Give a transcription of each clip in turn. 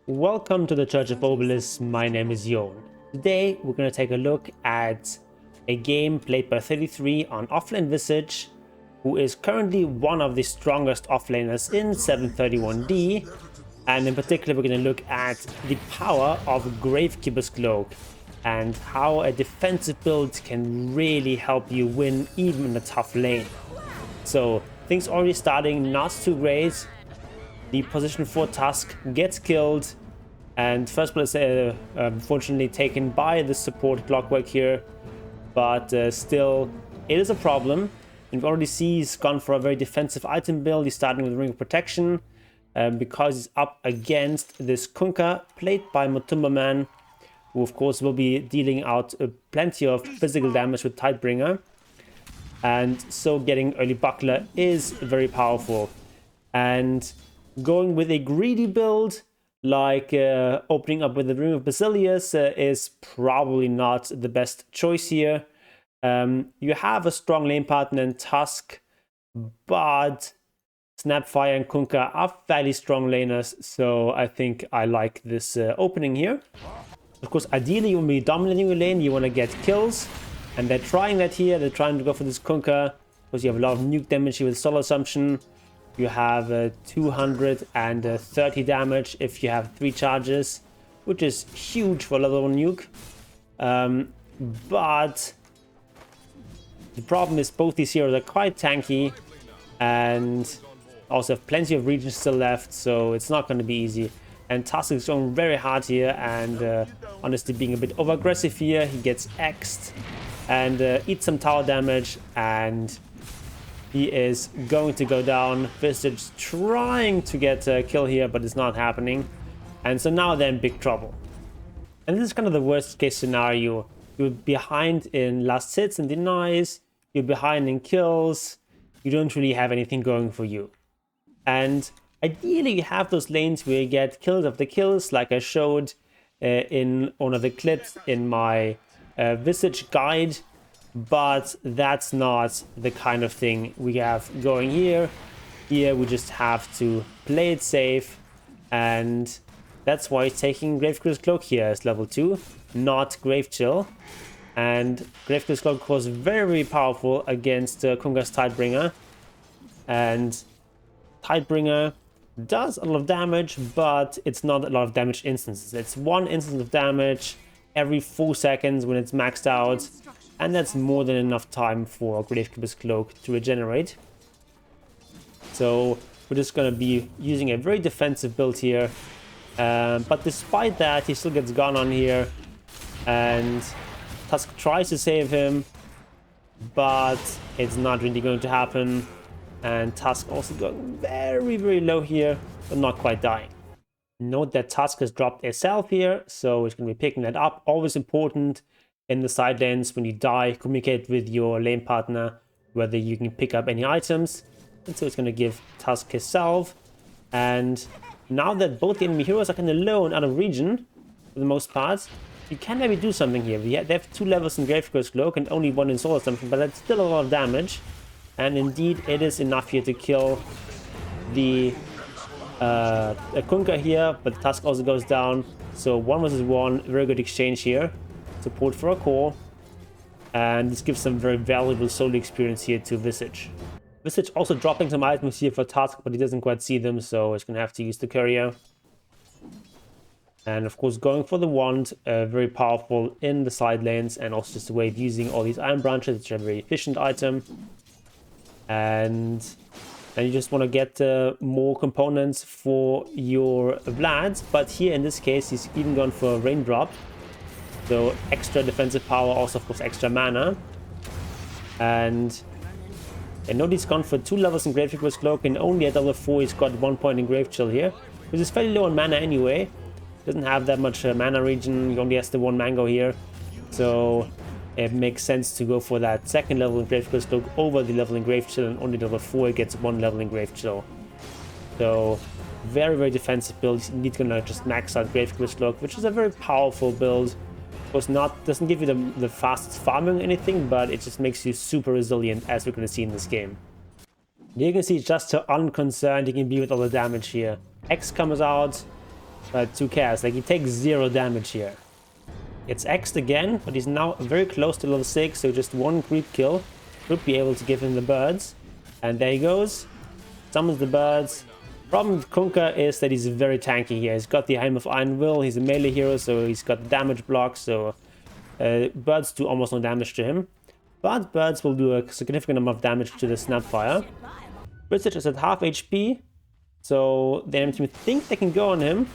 Welcome to the Church of Obelisk. My name is Yon. Today we're going to take a look at a game played by 33 on Offlane Visage, who is currently one of the strongest offlaners in 731D, and in particular we're going to look at the power of Gravekeeper's Cloak and how a defensive build can really help you win even in a tough lane. So things already starting not too great. The position for Tusk gets killed, and first blood is unfortunately taken by the support Clockwork here, but still it is a problem. And we already see he's gone for a very defensive item build. He's starting with Ring of Protection because he's up against this Kunkka played by Motumba Man, who of course will be dealing out plenty of physical damage with Tidebringer, and so getting early buckler is very powerful. And going with a greedy build like opening up with the Ring of Basilius is probably not the best choice here. You have a strong lane partner in Tusk, but Snapfire and Kunkka are fairly strong laners, so I think I like this opening here. Of course, ideally you want to be dominating your lane, you want to get kills, and they're trying that here. They're trying to go for this Kunkka because you have a lot of nuke damage here with Solar Assumption. You have 230 damage if you have 3 charges, which is huge for level 1 nuke. But the problem is both these heroes are quite tanky and also have plenty of regions still left, so it's not going to be easy. And Tusk is going very hard here and honestly being a bit over aggressive here. He gets X'd and eats some tower damage, and he is going to go down. Visage trying to get a kill here, but it's not happening. And so now they're in big trouble. And this is kind of the worst case scenario. You're behind in last hits and denies. You're behind in kills. You don't really have anything going for you. And ideally you have those lanes where you get kills after kills, like I showed in one of the clips in my Visage guide. But that's not the kind of thing we have going here. Here we just have to play it safe, and that's why he's taking Gravekeeper's Cloak here as level 2, not Grave Chill. And Gravekeeper's Cloak was very, very powerful against Kunkka's Tidebringer. And Tidebringer does a lot of damage, but it's not a lot of damage instances. It's 1 instance of damage every 4 seconds when it's maxed out. And that's more than enough time for Gravekeeper's Cloak to regenerate. So we're just going to be using a very defensive build here. But despite that, he still gets gone on here. And Tusk tries to save him, but it's not really going to happen. And Tusk also going very, very low here, but not quite dying. Note that Tusk has dropped a self here, so it's going to be picking that up. Always important in the side lanes, when you die, communicate with your lane partner whether you can pick up any items. And so it's going to give Tusk his salve. And now that both the enemy heroes are kind of low and out of region for the most part, you can maybe do something here. They have 2 levels in Gravekeeper's Cloak and only 1 in Soul Assumption, but that's still a lot of damage. And indeed it is enough here to kill the Kunkka here, but Tusk also goes down. So 1 versus 1, very good exchange here. Support for a core, and this gives some very valuable solo experience here to Visage. Visage also dropping some items here for Tusk, but he doesn't quite see them, so he's gonna have to use the courier. And of course going for the wand, very powerful in the side lanes, and also just a way of using all these iron branches, which are a very efficient item. And then you just want to get more components for your Vlads, but here in this case he's even gone for a raindrop. So extra defensive power, also of course extra mana. And note he's gone for 2 levels in Gravekeeper's Cloak, and only at level 4 he's got 1 point in Grave Chill here, which is fairly low on mana anyway. Doesn't have that much mana regen, he only has the 1 mango here. So it makes sense to go for that 2nd level in Gravekeeper's Cloak over the level in Grave Chill, and only level 4 it gets 1 level in Grave Chill. So very, very defensive build. He's gonna just max out Gravekeeper's Cloak, which is a very powerful build. Of course, doesn't give you the fastest farming or anything, but it just makes you super resilient, as we're going to see in this game. You can see just how unconcerned he can be with all the damage here. X comes out, But 2 cares? Like, he takes 0 damage here. It's X'd again, but he's now very close to level 6, so just 1 creep kill should be able to give him the birds. And there he goes. Summons the birds. Problem with Kunkka is that he's very tanky here. He's got the Helm of Iron Will, he's a melee hero, so he's got damage blocks, so birds do almost no damage to him. But birds will do a significant amount of damage to the Snapfire. Visage is at half HP, so the enemy team think they can go on him.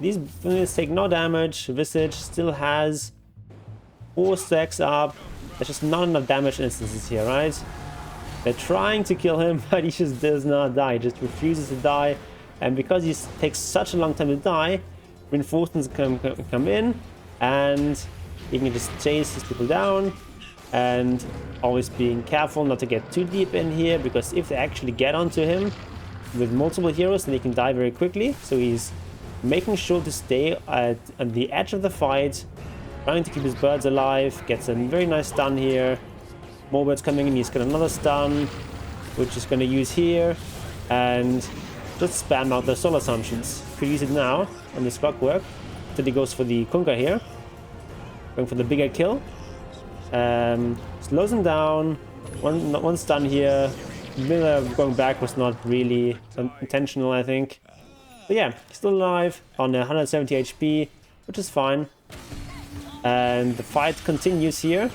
These familiars take no damage. Visage still has 4 stacks up. There's just not enough damage instances here, right? They're trying to kill him, but he just does not die. He just refuses to die. And because he takes such a long time to die, reinforcements come in, and he can just chase these people down. And always being careful not to get too deep in here, because if they actually get onto him with multiple heroes, then he can die very quickly. So he's making sure to stay at the edge of the fight, trying to keep his birds alive. Gets a very nice stun here. More birds coming in. He's got another stun, which he's going to use here, and just spam out the soul assumptions. Could use it now on this clockwork. Then he goes for the Kunkka here, going for the bigger kill. Slows him down. One stun here. Miller going back was not really intentional, I think. But yeah, still alive on 170 HP, which is fine. And the fight continues here.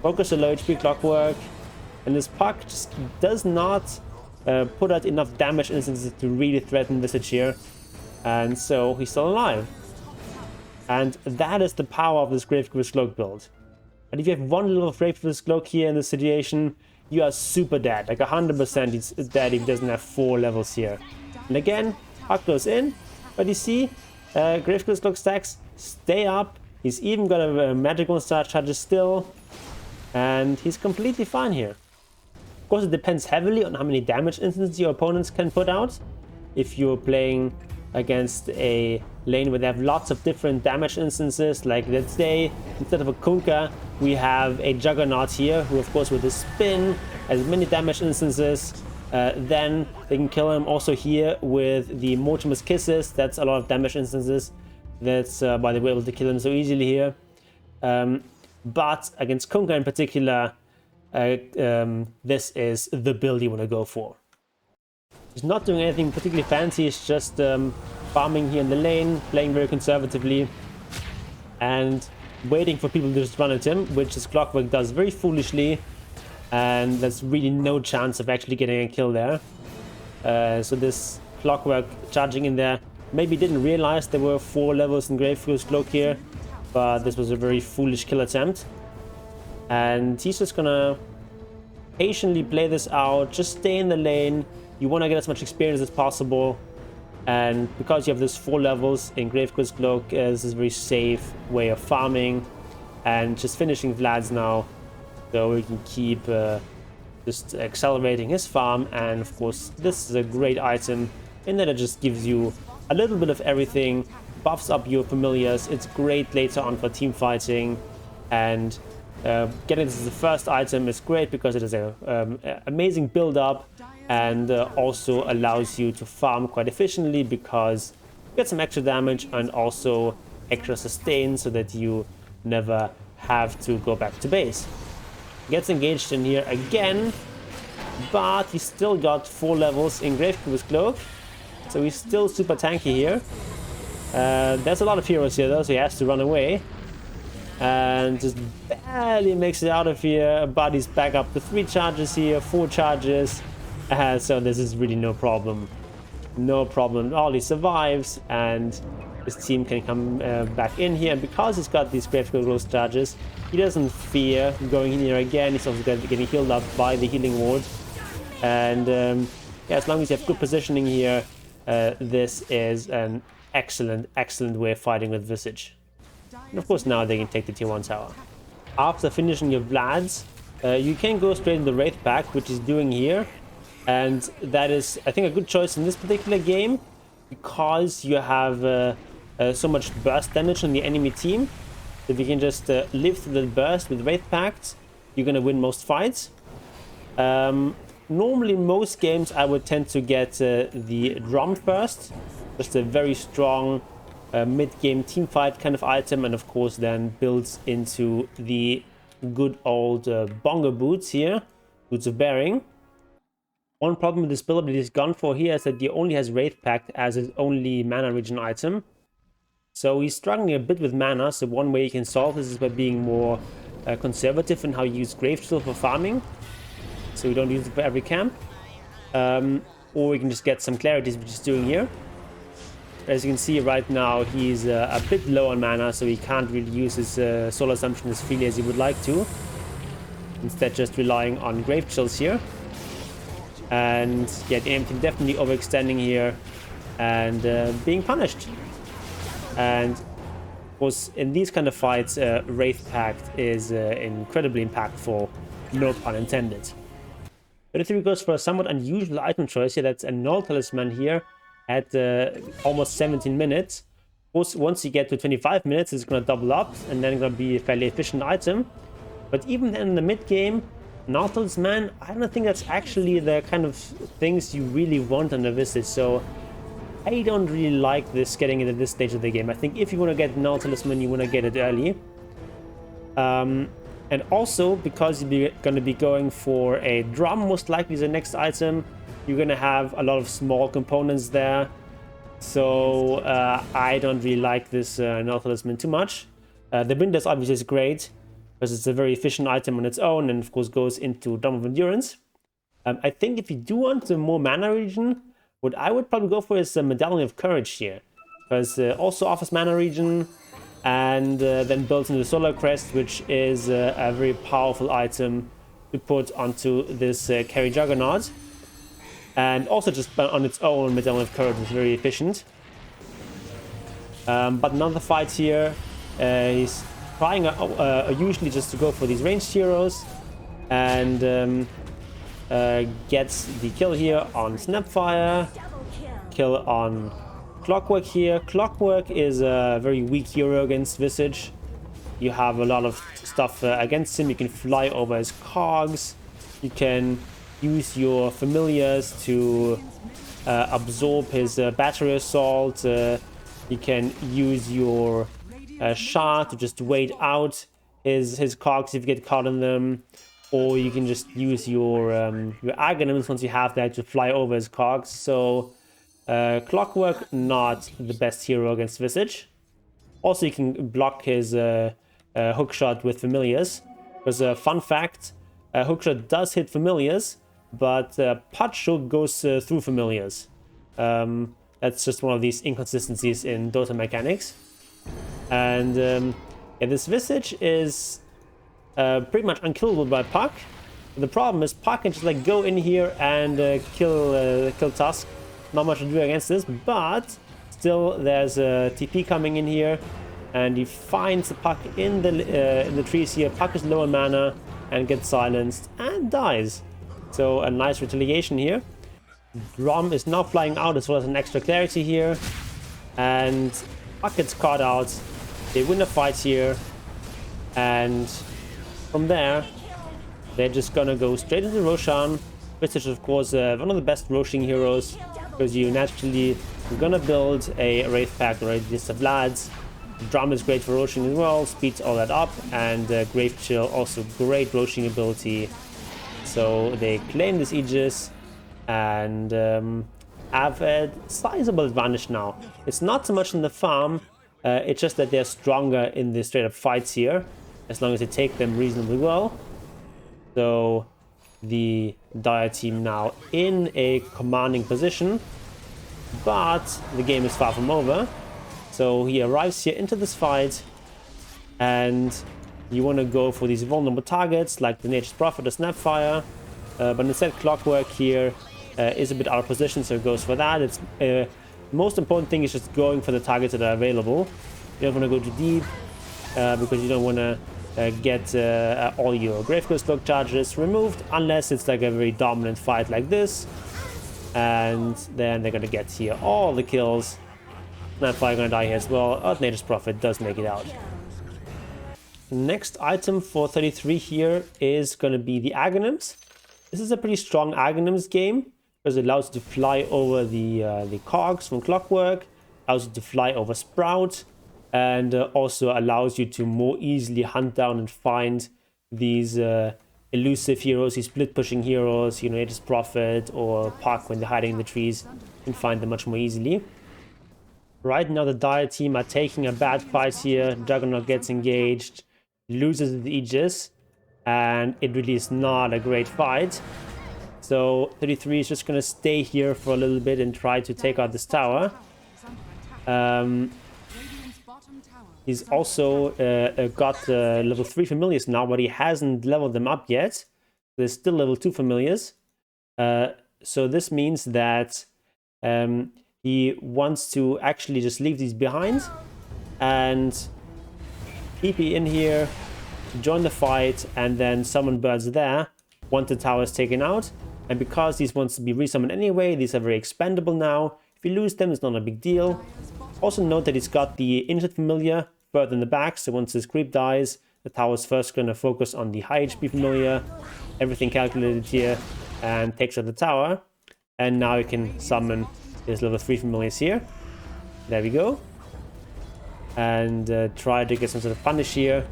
Focus on low HP clockwork. And this puck just does not put out enough damage instances to really threaten Visage here. And so he's still alive. And that is the power of this Gravekeeper's Cloak build. And if you have one little Gravekeeper's Cloak here in this situation, you are super dead. Like 100% he's dead if he doesn't have 4 levels here. And again, puck goes in, but you see, Gravekeeper's Cloak stacks stay up. He's even got a magical star charges still, and he's completely fine here. Of course, it depends heavily on how many damage instances your opponents can put out. If you're playing against a lane where they have lots of different damage instances, like let's say instead of a Kunkka, we have a Juggernaut here, who of course with the spin has many damage instances. Then they can kill him. Also here with the Mortimer's Kisses, that's a lot of damage instances. That's why they were able to kill him so easily here. But against Kunkka in particular, this is the build you want to go for. He's not doing anything particularly fancy, he's just farming here in the lane, playing very conservatively, and waiting for people to just run at him, which his Clockwork does very foolishly, and there's really no chance of actually getting a kill there. So this Clockwork charging in there maybe didn't realize there were 4 levels in Gravekeeper's Cloak here, but this was a very foolish kill attempt. And he's just gonna patiently play this out, just stay in the lane. You want to get as much experience as possible, and because you have this 4 levels in Gravekeeper's Cloak, this is a very safe way of farming and just finishing Vlad's now, so we can keep just accelerating his farm. And of course this is a great item in that it just gives you a little bit of everything, buffs up your familiars. It's great later on for team fighting, and getting this as the first item is great because it is an amazing build up, and also allows you to farm quite efficiently because you get some extra damage and also extra sustain, so that you never have to go back to base. Gets engaged in here again, but he's still got 4 levels in Gravekeeper's Cloak, so he's still super tanky here. There's a lot of heroes here though, so he has to run away, and just barely makes it out of here. But he's back up to 3 charges here, 4 charges. So this is really no problem. No problem at all. He survives, and his team can come back in here. And because he's got these Gravekeeper's Cloak charges, he doesn't fear going in here again. He's also getting healed up by the healing ward. And yeah, as long as you have good positioning here, this is an excellent way of fighting with Visage. And of course now they can take the tier 1 tower. After finishing your Vlads, you can go straight into the Wraith Pact, which he's doing here. And that is, I think, a good choice in this particular game, because you have so much burst damage on the enemy team. If you can just live through the burst with Wraith Pact, you're going to win most fights. Normally, most games I would tend to get the Drum first, Just a very strong mid-game team fight kind of item, and of course then builds into the good old bongo boots here, boots of bearing. One problem with this build that he's gone for here is that he only has Wraith Pact as his only mana regen item. So he's struggling a bit with mana, so one way you can solve this is by being more conservative in how you use Grave Shield for farming. So you don't use it for every camp. Or you can just get some clarity, which he's doing here. As you can see right now, he's a bit low on mana, so he can't really use his Soul Assumption as freely as he would like to. Instead, just relying on Grave Chills here. And yeah, the enemy team definitely overextending here and being punished. And of course, in these kind of fights, Wraith Pact is incredibly impactful, no pun intended. 33 goes for a somewhat unusual item choice here. That's a Null Talisman here at almost 17 minutes. Of course, once you get to 25 minutes, it's going to double up and then going to be a fairly efficient item. But even then in the mid game, Null Talisman, I don't think that's actually the kind of things you really want on the Visage. So I don't really like this getting into this stage of the game. I think if you want to get Null Talisman, you want to get it early. And also, because you're going to be going for a drum, most likely is the next item, you're going to have a lot of small components there. So I don't really like this Null Talisman too much. The Windows obviously is great, because it's a very efficient item on its own, and of course goes into Drum of Endurance. I think if you do want a more mana regen, what I would probably go for is a Medallion of Courage here, because also offers mana regen, and then builds into the Solar Crest, which is a very powerful item to put onto this carry Juggernaut. And also just on its own, Medallion of Courage is very efficient. But another fight here, he's trying usually just to go for these ranged heroes, and gets the kill here on Snapfire, kill on Clockwork here. Clockwork is a very weak hero against Visage. You have a lot of stuff against him. You can fly over his cogs, you can use your familiars to absorb his battery assault, you can use your shard to just wait out his cogs if you get caught in them, or you can just use your Aghanims once you have that to fly over his cogs. So Clockwork, not the best hero against Visage. Also, you can block his hookshot with familiars, because fun fact, hookshot does hit familiars, but Pacho goes through familiars. That's just one of these inconsistencies in Dota mechanics. And yeah, this Visage is pretty much unkillable by Puck. The problem is Puck can just like go in here and kill Tusk. Not much to do against this, but still there's a TP coming in here, and he finds the Puck in the trees here. Puck is low on mana and gets silenced and dies. So a nice retaliation here. Drum is now flying out as well as an extra clarity here, and Puck gets caught out. They win the fight here, and from there they're just gonna go straight into Roshan. Visage, of course, one of the best Roshan heroes, because you're gonna build a Wraith Pact or a List of Lads. Drum is great for Roshan as well, speeds all that up, and Grave Chill, also great Roshan ability. So they claim this Aegis and have a sizable advantage now. It's not so much in the farm, it's just that they're stronger in the straight up fights here, as long as they take them reasonably well. So the DotA team now in a commanding position, but the game is far from over. So he arrives here into this fight, and you want to go for these vulnerable targets like the Nature's Prophet or Snapfire, but instead Clockwork here is a bit out of position, so it goes for that. It's the most important thing is just going for the targets that are available. You don't want to go too deep, because you don't want to get all your Graveghost Cloak charges removed, unless it's like a very dominant fight like this, and then they're gonna get here all the kills. Snapfire gonna die here as well. Nature's Prophet does make it out. Next item for 33 here is gonna be the Aghanims. This is a pretty strong Aghanims game, because it allows you to fly over the cogs from Clockwork, allows you to fly over Sprout, and also allows you to more easily hunt down and find these elusive heroes, these split pushing heroes, you know, Nature's Prophet or Puck when they're hiding in the trees. You can find them much more easily. Right now the Dire team are taking a bad fight here. Juggernaut gets engaged, loses the Aegis, and it really is not a great fight. So 33 is just going to stay here for a little bit and try to take out this tower. He's also got level 3 familiars now, but he hasn't leveled them up yet. There's still level 2 familiars. So this means that he wants to actually just leave these behind and TP in here, join the fight, and then summon birds there once the tower is taken out. And because these wants to be resummoned anyway, these are very expendable now. If you lose them, it's not a big deal. Also note that he's got the injured familiar further in the back, so once his creep dies, the tower's first going to focus on the high HP familiar, everything calculated here, and takes out the tower. And now you can summon his level 3 familiars here. There we go. And try to get some sort of punish here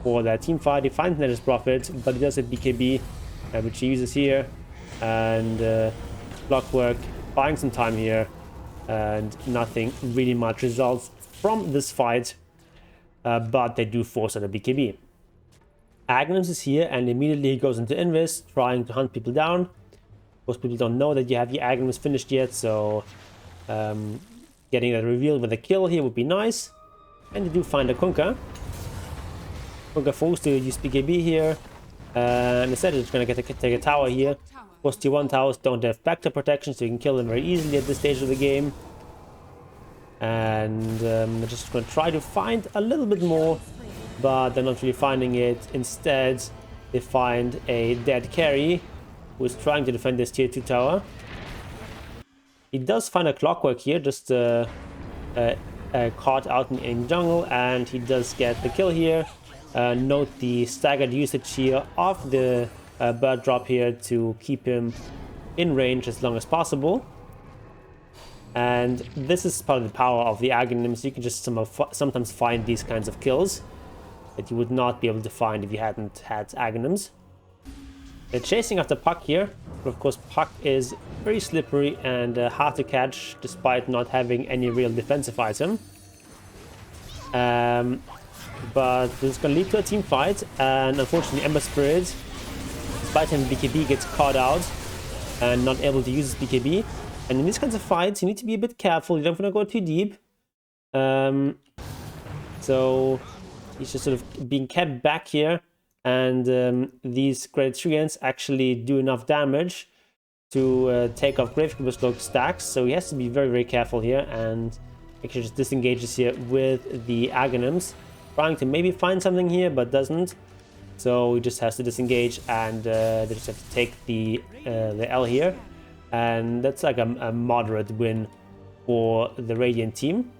for that team fight. He finds Nature's Prophet, but he does have BKB, which he uses here. And Clockwork buying some time here, and nothing really much results from this fight, but they do force out a BKB. Aghanim is here, and immediately he goes into Invis, trying to hunt people down. Most people don't know that you have the Aghanim finished yet, so getting that revealed with a kill here would be nice. And you do find a Kunkka. Kunkka forced to use BKB here, and instead it's going to take a tower here. Of course, T1 towers don't have back to protection, so you can kill them very easily at this stage of the game. And they're just going to try to find a little bit more, but they're not really finding it. Instead, they find a dead carry who is trying to defend this tier 2 tower. He does find a Clockwork here, just caught out in jungle, and he does get the kill here. Note the staggered usage here of the bird drop here to keep him in range as long as possible. And this is part of the power of the Aghanims. You can just sometimes find these kinds of kills that you would not be able to find if you hadn't had Aghanims. They're chasing after Puck here, but of course Puck is very slippery and hard to catch despite not having any real defensive item. But this is going to lead to a team fight, and unfortunately Ember Spirit, despite having BKB, gets caught out and not able to use his BKB. And in these kinds of fights, you need to be a bit careful. You don't want to go too deep. So he's just sort of being kept back here. And these Great Treants actually do enough damage to take off Gravekeeper's Cloak stacks. So he has to be very, very careful here. And actually just disengages here with the Aghanims. Trying to maybe find something here, but doesn't. So he just has to disengage, and they just have to take the L here. And that's like a moderate win for the Radiant team.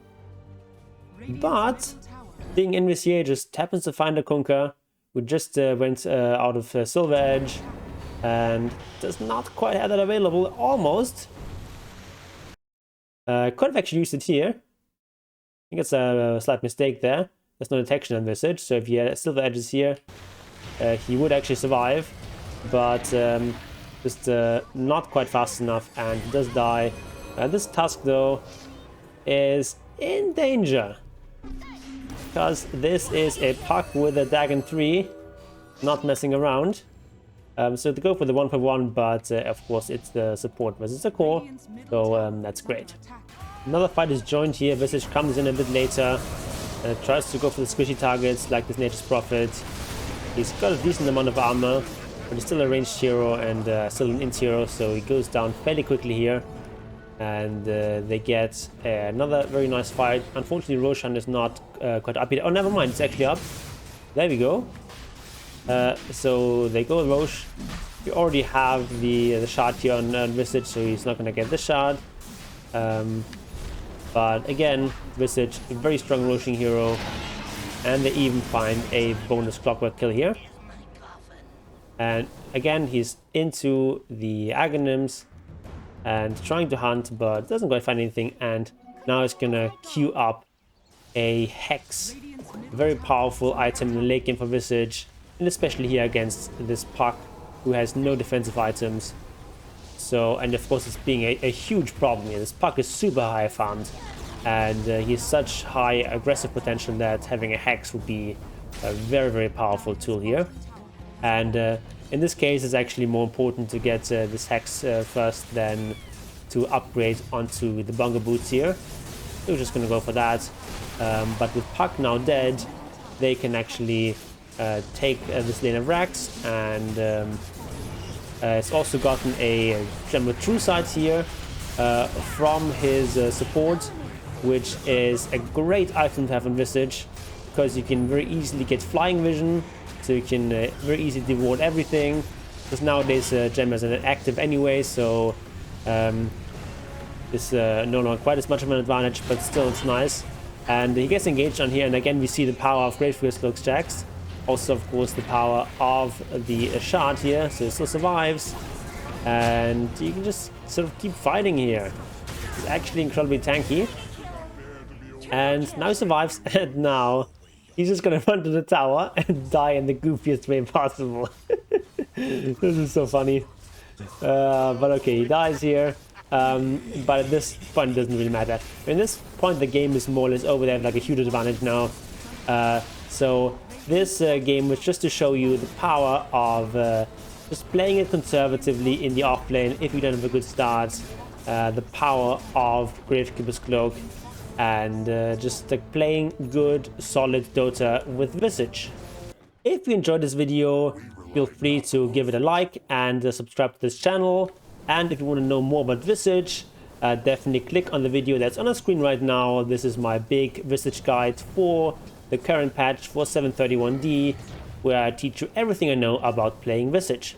But being Invis here just happens to find a Kunkka, who just went out of Silver Edge and does not quite have that available, almost. Could have actually used it here. I think it's a slight mistake there. There's no detection on Visage, so if he had Silver Edges here, he would actually survive. But just not quite fast enough, and he does die. This Tusk, though, is in danger, because this is a Puck with a Dagon 3, not messing around. So they go for the 1-for-1, but of course it's the support versus the core, so that's great. Another fight is joined here. Visage comes in a bit later, tries to go for the squishy targets like this Nature's Prophet. He's got a decent amount of armor, but he's still a ranged hero and still an int hero, so he goes down fairly quickly here. And they get another very nice fight. Unfortunately, Roshan is not quite up yet. Oh, never mind, it's actually up. There we go. So they go with Rosh. You already have the shard here on Visage, so he's not going to get the shard. But again, Visage, a very strong Roshan hero. And they even find a bonus Clockwork kill here. And again, he's into the Aghanims. and trying to hunt, but doesn't quite find anything. And now it's gonna queue up a Hex, very powerful item in the late game for Visage, and especially here against this Puck who has no defensive items. So, and of course it's being a huge problem here. This Puck is super high farmed, and he has such high aggressive potential that having a Hex would be a very, very powerful tool here. And in this case, it's actually more important to get this Hex first than to upgrade onto the Bunga Boots here. So we're just going to go for that. But with Puck now dead, they can actually take this lane of Rax, and it's also gotten a gem of True Sight here from his support, which is a great item to have in Visage, because you can very easily get flying vision, so you can very easily reward everything, because nowadays gem is an active anyway, so it's no longer quite as much of an advantage, but still it's nice. And he gets engaged on here, and again we see the power of Great Cloaks Jax. Also, of course, the power of the shard here, so it still survives. And you can just sort of keep fighting here. It's actually incredibly tanky. And now he survives, and now he's just gonna run to the tower and die in the goofiest way possible. This is so funny. But okay, he dies here. But at this point it doesn't really matter. In this point the game is more or less over. They have like a huge advantage now. So this game was just to show you the power of just playing it conservatively in the off lane if you don't have a good start. The power of Gravekeeper's Cloak, and just like playing good solid Dota with Visage. If you enjoyed this video, feel free to give it a like and subscribe to this channel. And if you want to know more about Visage, definitely click on the video that's on the screen right now. This is my big Visage guide for the current patch for 731D, where I teach you everything I know about playing Visage.